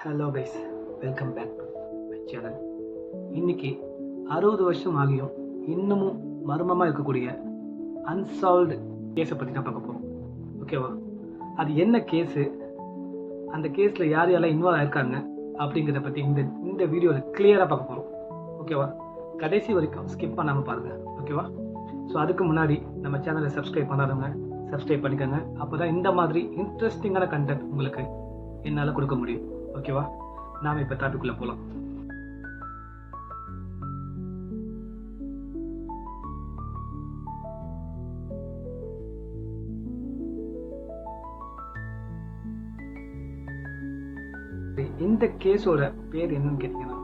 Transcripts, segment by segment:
Hello guys, welcome back to my channel. இன்னைக்கு 60 வருஷம் ஆகியும் இன்னமும் மர்மமாக இருக்கக்கூடிய அன்சால்வ்டு கேஸை பற்றி தான் பார்க்க போகிறோம். ஓகேவா? அது என்ன கேஸு, அந்த கேஸில் யார் யாரெல்லாம் இன்வால்வ் ஆயிருக்காங்க அப்படிங்கிறத பற்றி இந்த வீடியோவில் கிளியராக பார்க்க போகிறோம். ஓகேவா? கடைசி வரைக்கும் ஸ்கிப் பண்ணாமல் பாருங்கள். ஓகேவா? ஸோ அதுக்கு முன்னாடி நம்ம சேனலை சப்ஸ்கிரைப் பண்ணாதவங்க சப்ஸ்கிரைப் பண்ணிக்கோங்க. அப்போ தான் இந்த மாதிரி இன்ட்ரெஸ்டிங்கான கண்டென்ட் உங்களுக்கு என்னால் கொடுக்க முடியும். ஓகேவா? நாம இப்ப டாபிக்குள்ள போலாம். இந்த கேஸோட பேர் என்னன்னு கேட்டீங்கன்னா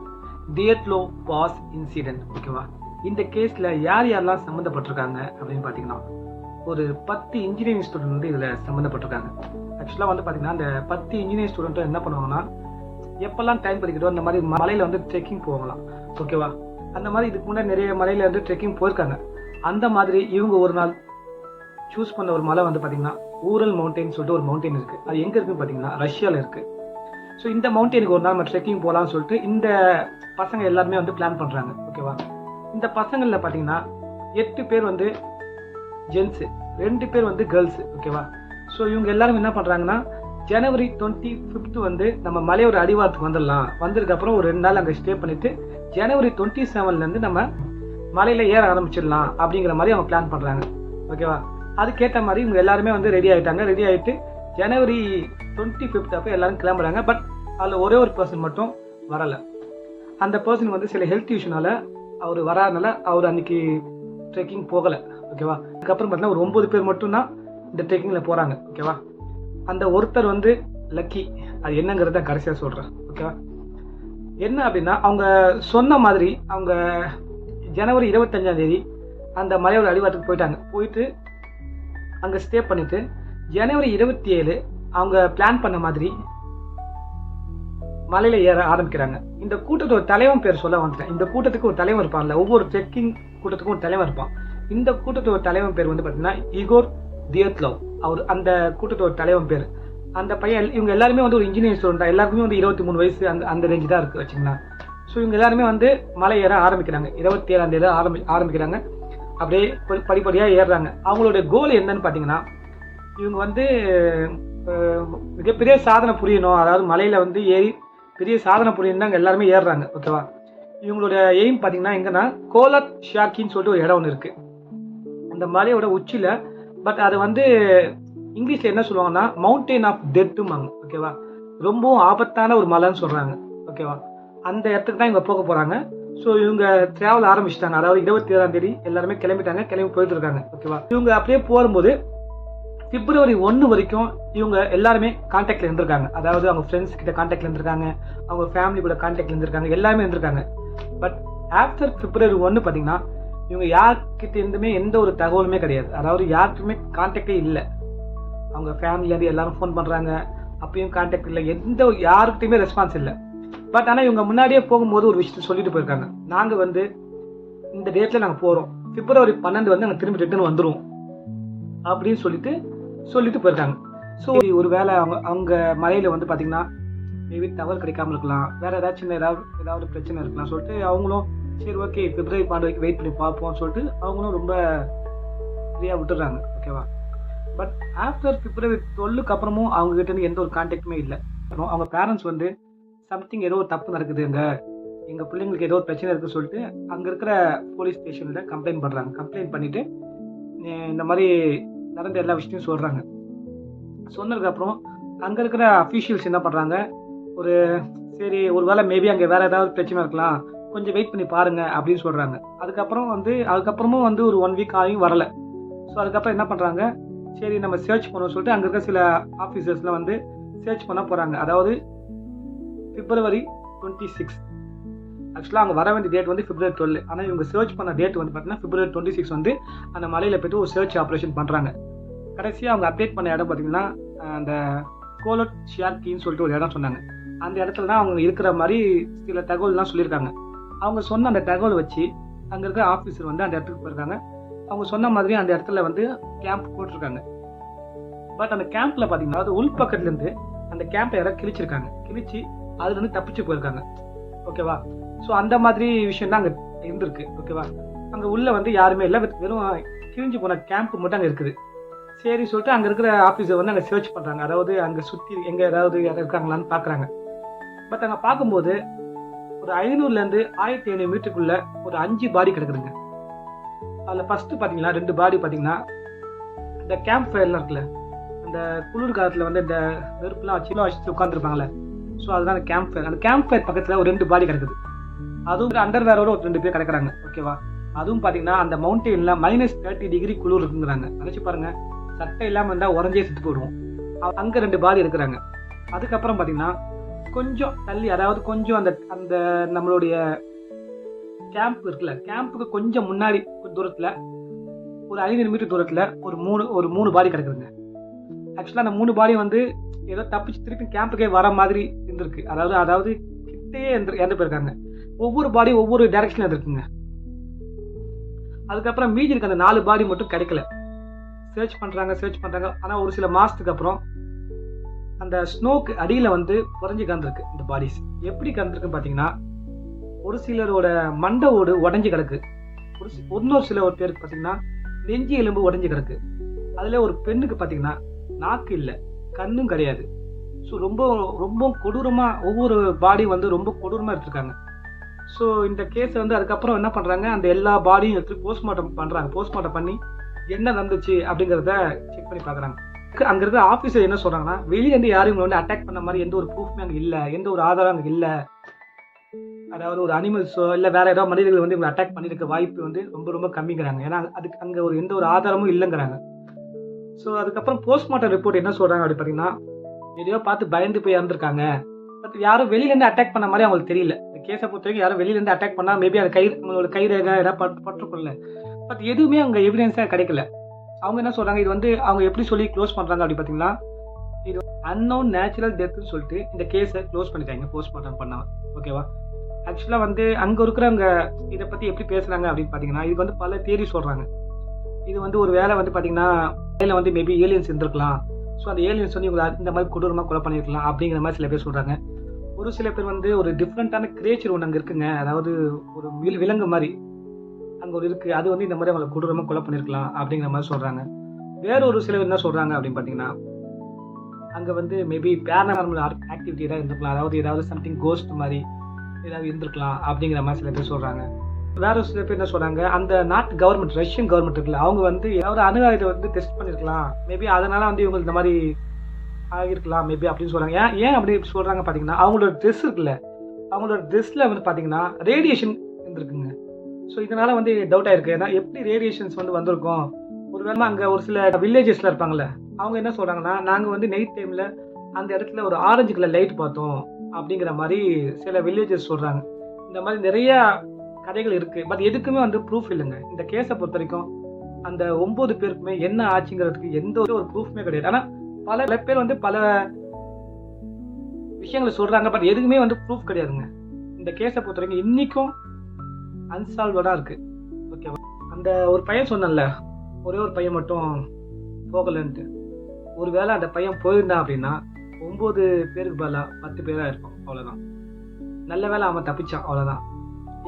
தியட்லோ பாஸ் இன்சிடென்ட். ஓகேவா? இந்த கேஸ்ல யார் யாரெல்லாம் சம்மந்தப்பட்டிருக்காங்க அப்படின்னு பாத்தீங்கன்னா ஒரு 10 இன்ஜினியரிங் ஸ்டூடெண்ட் வந்து இதுல சம்மந்தப்பட்டிருக்காங்க. ஆக்சுவலா வந்து பாத்தீங்கன்னா அந்த 10 இன்ஜினியரிங் ஸ்டூடெண்ட் என்ன பண்ணுவாங்கன்னா, எப்பெல்லாம் டைம் படிக்கிறோம் அந்த மாதிரி மலையில வந்து ட்ரெக்கிங் போகலாம். ஓகேவா? அந்த மாதிரி இதுக்கு முன்னாடி நிறைய மலையில வந்து ட்ரெக்கிங் போயிருக்காங்க. அந்த மாதிரி இவங்க ஒரு நாள் சூஸ் பண்ண ஒரு மலை வந்து பாத்தீங்கன்னா ஊரல் மவுண்டைன் சொல்லிட்டு ஒரு மவுண்டைன் இருக்கு. அது எங்க இருக்குன்னு பாத்தீங்கன்னா ரஷ்யால இருக்கு. ஸோ இந்த மவுண்டனுக்கு ஒரு நாள் நம்ம ட்ரெக்கிங் போகலாம்னு சொல்லிட்டு இந்த பசங்க எல்லாருமே வந்து பிளான் பண்றாங்க. ஓகேவா? இந்த பசங்கள்ல பாத்தீங்கன்னா 8 பேர் வந்து ஜென்ஸு, 2 பேர் வந்து கேர்ள்ஸு. ஓகேவா? ஸோ இவங்க எல்லாரும் என்ன பண்றாங்கன்னா, ஜனவரி 25 வந்து நம்ம மலையோட அடிவாரத்துக்கு வந்துடலாம். வந்ததுக்கு அப்புறம் ஒரு 2 நாள் அங்கே ஸ்டே பண்ணிட்டு ஜனவரி 27 இருந்து நம்ம மலையில ஏற ஆரம்பிச்சிடலாம் அப்படிங்கிற மாதிரி அவங்க பிளான் பண்றாங்க. ஓகேவா? அதுக்கேற்ற மாதிரி இவங்க எல்லாருமே வந்து ரெடி ஆயிட்டாங்க. ரெடி ஆயிட்டு ஜனவரி 25 அப்போ எல்லாரும் கிளம்புறாங்க. பட் அதில் ஒரே ஒரு பர்சன் மட்டும் வரல. அந்த பர்சன் வந்து சில ஹெல்த் இஷ்யூனால அவர் வராதனால அவர் அன்னைக்கு ட்ரெக்கிங் போகல. ஓகேவா? அதுக்கப்புறம் பார்த்தீங்கன்னா ஒரு 9 பேர் மட்டும் தான் இந்த ட்ரெக்கிங்ல போறாங்க. ஓகேவா? அந்த ஒருத்தர் வந்து லக்கி. அது என்னங்கிறத கடைசியா சொல்றேன். ஓகேவா? என்ன அப்படின்னா, அவங்க சொன்ன மாதிரி அவங்க ஜனவரி 25 அந்த மலையோட அடிவாரத்துக்கு போயிட்டாங்க. போயிட்டு அங்க ஸ்டே பண்ணிட்டு ஜனவரி 27 அவங்க பிளான் பண்ண மாதிரி மலையில ஏற ஆரம்பிக்கிறாங்க. இந்த கூட்டத்தோட தலைவன் பேர் சொல்ல வந்துட்டேன். இந்த கூட்டத்துக்கு ஒரு தலைவன் இருப்பான்ல, ஒவ்வொரு ட்ரெக்கிங் கூட்டத்துக்கும் ஒரு தலைவன் இருப்பான். இந்த கூட்டத்தோட தலைவன் பேர் வந்து பாத்தீங்கன்னா இகோர் தியட்லோவ். அவர் அந்த கூட்டத்தோட தலைவன் பேர். அந்த பையன் இவங்க எல்லாருமே வந்து ஒரு இன்ஜினியரிங் ஸ்டூடெண்ட். எல்லாருக்குமே வந்து 23 வயசு அந்த ரேஞ்சு தான் இருக்கு வச்சுங்களா. ஸோ இவங்க எல்லாருமே வந்து மலை ஏற ஆரம்பிக்கிறாங்க. 27 ஆரம்பிக்கிறாங்க. அப்படியே படிப்படியா ஏறுறாங்க. அவங்களுடைய கோல் என்னன்னு பாத்தீங்கன்னா, இவங்க வந்து மிகப்பெரிய சாதனை புரியணும். அதாவது மலையில வந்து ஏறி பெரிய சாதனை புரியணும் தான் எல்லாருமே ஏறுறாங்க. ஓகேவா? இவங்களோட எய்ம் பாத்தீங்கன்னா எங்கன்னா கோலட் ஷாக்கின்னு சொல்லிட்டு ஒரு இடம் ஒன்று இருக்கு அந்த மலையோட உச்சியில. பட் அது வந்து இங்கிலீஷ்ல என்ன சொல்லுவாங்கன்னா மவுண்டைன் ஆஃப் டெத்துமாங்க. ஓகேவா? ரொம்பவும் ஆபத்தான ஒரு மலைன்னு சொல்றாங்க. ஓகேவா? அந்த இடத்துக்கு தான் இவங்க போக போறாங்க. ஸோ இவங்க டிராவல் ஆரம்பிச்சிட்டாங்க. அதாவது 27 எல்லாருமே கிளம்பிட்டாங்க. கிளம்பி போயிட்டு இருக்காங்க. ஓகேவா? இவங்க அப்படியே போகும்போது பிப்ரவரி 1 வரைக்கும் இவங்க எல்லாருமே கான்டாக்ட்ல இருந்திருக்காங்க. அதாவது அவங்க ஃப்ரெண்ட்ஸ் கிட்ட கான்டாக்ட்ல இருந்திருக்காங்க, அவங்க ஃபேமிலி கூட கான்டாக்ட்ல இருந்திருக்காங்க, எல்லாமே இருந்திருக்காங்க. பட் ஆஃப்டர் பிப்ரவரி 1 பாத்தீங்கன்னா இவங்க யார்கிட்ட இருந்துமே எந்த ஒரு தகவலுமே கிடையாது. அதாவது யாருக்குமே கான்டாக்டே இல்லை. அவங்க ஃபேமிலில இருந்து எல்லாரும் ஃபோன் பண்றாங்க, அப்பயும் கான்டாக்ட் இல்லை. எந்த யாருக்கிட்டையுமே ரெஸ்பான்ஸ் இல்லை. பட் ஆனால் இவங்க முன்னாடியே போகும்போது ஒரு விஷயத்த சொல்லிட்டு போயிருக்காங்க. நாங்க வந்து இந்த டேட்ல நாங்க போறோம், பிப்ரவரி 12 வந்து நாங்க திரும்பி ரிட்டர்ன் வந்துருவோம் அப்படின்னு சொல்லிட்டு போயிருக்காங்க. ஸோ ஒரு வேளை அவங்க மலையில வந்து பாத்தீங்கன்னா மேபி டவர் கிடைக்காம இருக்கலாம், வேற ஏதாச்சும் ஏதாவது பிரச்சனை இருக்கலாம் சொல்லிட்டு அவங்களும் சரி ஓகே பிப்ரவரி 12 வரைக்கும் வெயிட் பண்ணி பார்ப்போம் சொல்லிட்டு அவங்களும் ரொம்ப ஃப்ரீயா விட்டுறாங்க. ஓகேவா? பட் ஆஃப்டர் பிப்ரவரி 12க்கு அப்புறமும் அவங்க கிட்ட இருந்து எந்த ஒரு கான்டாக்டுமே இல்லை. அவங்க பேரண்ட்ஸ் வந்து சம்திங் ஏதோ ஒரு தப்பு நடக்குது, எங்க பிள்ளைங்களுக்கு ஏதோ ஒரு பிரச்சனை இருக்குன்னு சொல்லிட்டு அங்க இருக்கிற போலீஸ் ஸ்டேஷன்ல கம்ப்ளைண்ட் பண்றாங்க. கம்ப்ளைண்ட் பண்ணிட்டு இந்த மாதிரி நடந்த எல்லா விஷயத்தையும் சொல்றாங்க. சொன்னதுக்கு அப்புறம் அங்க இருக்கிற அஃபீஷியல்ஸ் என்ன பண்றாங்க, ஒரு சரி ஒருவேளை மேபி அங்க வேற ஏதாவது பிரச்சனை இருக்கலாம், கொஞ்சம் வெயிட் பண்ணி பாருங்க அப்படின்னு சொல்றாங்க. அதுக்கப்புறமும் வந்து ஒரு 1 வீக் ஆகியும் வரல. ஸோ அதுக்கப்புறம் என்ன பண்றாங்க, சரி நம்ம சர்ச் பண்ணுவோம் சொல்லிட்டு அங்க இருக்க சில ஆஃபீஸர்ஸ்ல வந்து சர்ச் பண்ண போறாங்க. அதாவது பிப்ரவரி 26. ஆக்சுவலாக அங்கே வர வேண்டிய டேட் வந்து பிப்ரவரி 12. ஆனால் இவங்க சர்ச் பண்ண டேட் வந்து பார்த்தீங்கன்னா பிப்ரவரி 26 வந்து அந்த மலையில் போய்ட்டு ஒரு சர்ச் ஆப்ரேஷன் பண்ணுறாங்க. கடைசியாக அவங்க அப்டேட் பண்ண இடம் பார்த்தீங்கன்னா அந்த கோலட் ஷியாக்கின்னு சொல்லிட்டு ஒரு இடம் சொன்னாங்க. அந்த இடத்துல தான் அவங்க இருக்கிற மாதிரி சில தகவல்லாம் சொல்லியிருக்காங்க. அவங்க சொன்ன அந்த தகவல் வச்சு அங்கே இருக்கிற ஆஃபீஸர் வந்து அந்த இடத்துக்கு போயிருக்காங்க. அவங்க சொன்ன மாதிரி அந்த இடத்துல வந்து கேம்ப் போட்டிருக்காங்க. பட் அந்த கேம்ப்ல பார்த்தீங்கன்னா அது உள் பக்கத்துலேருந்து அந்த கேம்பை யாராவது கிழிச்சிருக்காங்க. கிழிச்சு அதுலேருந்து தப்பிச்சு போயிருக்காங்க. ஓகேவா? ஸோ அந்த மாதிரி விஷயம் தான் அங்கே இருந்திருக்கு. ஓகேவா? அங்கே உள்ள வந்து யாருமே இல்லை, வெறும் கிழிஞ்சு போன கேம்ப் மட்டும் அங்கே இருக்குது. சரி சொல்லிட்டு அங்கே இருக்கிற ஆஃபீஸர் வந்து அங்கே சர்ச் பண்ணுறாங்க. அதாவது அங்கே சுற்றி எங்கே ஏதாவது யாரும் இருக்காங்களான்னு பார்க்குறாங்க. பட் அங்கே பார்க்கும்போது ஒரு 500லேருந்து 1500 மீட்டருக்குள்ள ஒரு 5 பாடி கிடக்குதுங்க. அதில் ஃபஸ்ட்டு பார்த்தீங்கன்னா 2 பாடி பார்த்தீங்கன்னா இந்த கேம்ப் ஃபயர்லாம் இருக்குல்ல, அந்த குளிர் காலத்தில் வந்து இந்த நெருப்புலாம் வச்சு உட்காந்துருப்பாங்களே, ஸோ அதுதான் அந்த கேம்ப் ஃபயர். அந்த கேம்ப் ஃபயர் பக்கத்தில் ஒரு 2 பாடி கிடக்குது. அதுவும் அண்டர்வேரோட ஒரு 2 பேர் கிடக்குறாங்க. ஓகேவா? அதுவும் பார்த்தீங்கன்னா அந்த மவுண்டெயினில் -30 டிகிரி குளிர் இருக்குங்கிறாங்க. நினச்சி பாருங்கள், சட்டை இல்லாமல் இருந்தால் உடஞ்சே செத்து போயிடுவோம். அங்கே 2 பாடி இருக்கிறாங்க. அதுக்கப்புறம் பார்த்தீங்கன்னா கொஞ்சம் தள்ளி, அதாவது கொஞ்சம் அந்த அந்த நம்மளுடைய கேம்ப் இருக்குல்ல, கேம்புக்கு கொஞ்சம் முன்னாடி தூரத்தில் ஒரு 500 மீட்டர் தூரத்தில் ஒரு மூணு பாடி கிடக்குதுங்க. ஆக்சுவலாக அந்த 3 பாடி வந்து ஏதோ தப்பிச்சு திருப்பி கேம்புக்கே வர மாதிரி இருந்திருக்கு. அதாவது கிட்டேயே இறந்து போயிருக்காங்க. ஒவ்வொரு பாடி ஒவ்வொரு டைரக்ஷனில் இருந்திருக்குங்க. அதுக்கப்புறம் மீதி இருக்க அந்த 4 பாடி மட்டும் கிடைக்கல. சர்ச் பண்ணுறாங்க. ஆனால் ஒரு சில மாதத்துக்கு அப்புறம் அந்த ஸ்னோக்கு அடியில் வந்து குறைஞ்சி கலந்துருக்கு இந்த பாடிஸ். எப்படி கலந்துருக்குன்னு பார்த்தீங்கன்னா, ஒரு சிலரோட மண்டை ஓடு உடஞ்சி கிடக்கு. இன்னொரு சில ஒரு பேருக்கு பார்த்தீங்கன்னா நெஞ்சு எலும்பு உடஞ்சி கிடக்கு. அதில் ஒரு பெண்ணுக்கு பார்த்தீங்கன்னா நாக்கு இல்லை, கண்ணும் கிடையாது. ஸோ ரொம்ப ரொம்ப கொடூரமாக ஒவ்வொரு பாடி வந்து ரொம்ப கொடூரமாக எடுத்துருக்காங்க. ஸோ இந்த கேஸை வந்து அதுக்கப்புறம் என்ன பண்ணுறாங்க, அந்த எல்லா பாடியும் எடுத்து போஸ்ட்மார்ட்டம் பண்ணுறாங்க. போஸ்ட்மார்ட்டம் பண்ணி என்ன நடந்துச்சு அப்படிங்கிறத செக் பண்ணி பார்க்குறாங்க. அங்கே இருக்கிற ஆஃபீஸர் என்ன சொல்கிறாங்கன்னா, வெளியேருந்து யாரும் இவங்க வந்து அட்டாக் பண்ண மாதிரி எந்த ஒரு ப்ரூஃப்மே அங்கே இல்லை, எந்த ஒரு ஆதாரம் அங்கே இல்லை. அதாவது ஒரு அனிமல்ஸோ இல்லை வேற ஏதாவது மனிதர்கள் வந்து இவங்க அட்டாக் பண்ணியிருக்க வாய்ப்பு வந்து ரொம்ப ரொம்ப கம்மிங்கிறாங்க. ஏன்னா அதுக்கு அங்கே எந்த ஒரு ஆதாரமும் இல்லைங்கிறாங்க. ஸோ அதுக்கப்புறம் போஸ்ட்மார்ட்டம் ரிப்போர்ட் என்ன சொல்கிறாங்க அப்படி பார்த்தீங்கன்னா, எதையோ பார்த்து பயந்து போய் இறந்துருக்காங்க. பட் யாரும் வெளியிலேருந்து அட்டாக் பண்ண மாதிரி அவங்களுக்கு தெரியல. இந்த கேஸை பொறுத்த வரைக்கும் யாரும் வெளியிலேருந்து அட்டாக் பண்ணால் மேபி அந்த அவங்களோட கைரேகை ஏதாவது பட்டுருக்கும்ல. பட் எதுவுமே அவங்க எவிடன்ஸாக கிடைக்கல. அவங்க என்ன சொல்கிறாங்க, இது வந்து அவங்க எப்படி சொல்லி க்ளோஸ் பண்ணுறாங்க அப்படி பார்த்தீங்கன்னா, இது அன்னோன் நேச்சுரல் டெத்துன்னு சொல்லிட்டு இந்த கேஸை க்ளோஸ் பண்ணிட்டாங்க போஸ்ட்மார்ட்டம் பண்ணாமல். ஓகேவா? ஆக்சுவலாக வந்து அங்கே இருக்கிறவங்க இதை பற்றி எப்படி பேசுகிறாங்க அப்படின்னு பார்த்தீங்கன்னா, இதுக்கு வந்து பல தியரி சொல்கிறாங்க. இது வந்து ஒரு வேலை வந்து பார்த்தீங்கன்னா இதில் வந்து மேபி ஏலியன்ஸ் இருந்திருக்கலாம். ஸோ அந்த ஏலியன்ஸ் வந்து இவங்க இந்த மாதிரி கொடூரமாக கொலை பண்ணியிருக்கலாம் அப்படிங்கிற மாதிரி சில பேர் சொல்கிறாங்க. ஒரு சில பேர் வந்து ஒரு டிஃப்ரெண்ட்டான கிரியேச்சர் ஒன்று அங்கே இருக்குங்க, அதாவது ஒரு விலங்கு மாதிரி அங்கே ஒரு இருக்குது, அது வந்து இந்த மாதிரி அவங்களை கொடூரமாக கொலை பண்ணியிருக்கலாம் அப்படிங்கிற மாதிரி சொல்கிறாங்க. வேற ஒரு சிலர் என்ன சொல்கிறாங்க அப்படின்னு பார்த்தீங்கன்னா, அங்கே வந்து மேபி பேரநார்மல் ஆக்டிவிட்டி ஏதாவது இருந்திருக்கலாம், அதாவது ஏதாவது சம்திங் கோஸ்ட் மாதிரி ஏதாவது இருந்திருக்கலாம் அப்படிங்கிற மாதிரி சில பேர் சொல்கிறாங்க. வேற சில பேர் என்ன சொல்கிறாங்க, அந்த நாட்டு கவர்மெண்ட், ரஷ்யன் கவர்மெண்ட் இருக்குல்ல, அவங்க வந்து ஏதாவது அணு ஆயுதத்தை வந்து டெஸ்ட் பண்ணியிருக்கலாம், மேபி அதனால வந்து இவங்க இந்த மாதிரி ஆகிருக்கலாம் மேபி அப்படின்னு சொல்கிறாங்க. ஏன் அப்படி சொல்கிறாங்க பார்த்தீங்கன்னா, அவங்களோட ட்ரெஸ் இருக்குல்ல, அவங்களோட ட்ரெஸ்ஸில் வந்து பார்த்தீங்கன்னா ரேடியேஷன் இருந்திருக்குங்க. ஸோ இதனால் வந்து டவுட் ஆயிருக்கு. ஏன்னா எப்படி ரேடியேஷன்ஸ் வந்து வந்திருக்கும், ஒருவேளை அங்கே ஒரு சில வில்லேஜஸில் இருப்பாங்கள்ல, அவங்க என்ன சொல்கிறாங்கன்னா, நாங்கள் வந்து நைட் டைமில் அந்த இடத்துல ஒரு ஆரஞ்சு கலர் லைட் பார்த்தோம் அப்படிங்கிற மாதிரி சில வில்லேஜஸ் சொல்கிறாங்க. இந்த மாதிரி நிறையா கதைகள் இருக்குது. பட் எதுக்குமே வந்து ப்ரூஃப் இல்லைங்க. இந்த கேஸை பொறுத்த வரைக்கும் அந்த 9 பேருக்குமே என்ன ஆச்சுங்கிறதுக்கு எந்த ஒரு ப்ரூஃப்மே கிடையாது. ஆனால் பல பேர் வந்து பல விஷயங்களை சொல்கிறாங்க. பட் எதுக்குமே வந்து ப்ரூஃப் கிடையாதுங்க. இந்த கேஸை பொறுத்த வரைக்கும் இன்றைக்கும் அன்சால்வடாக இருக்குது. ஓகேவா? அந்த ஒரு பையன் சொன்னல, ஒரே ஒரு பையன் மட்டும் போகலன்ட்டு. ஒரு வேளை அந்த பையன் போயிருந்தான் அப்படின்னா 9 பேருக்கு பதிலாக 10 பேராக இருக்கும். அவ்வளோதான். நல்ல வேளை அவன் தப்பிச்சான், அவ்வளோதான்.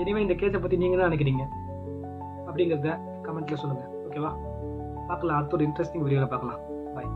இனிமேல் இந்த கேஸை பற்றி நீங்கள் என்ன நினைக்கிறீங்க அப்படிங்கிறத கமெண்ட்டில் சொல்லுங்கள். ஓகேவா? பார்க்கலாம், அடுத்த ஒரு இன்ட்ரெஸ்டிங் வீடியோவில் பார்க்கலாம். பாய்.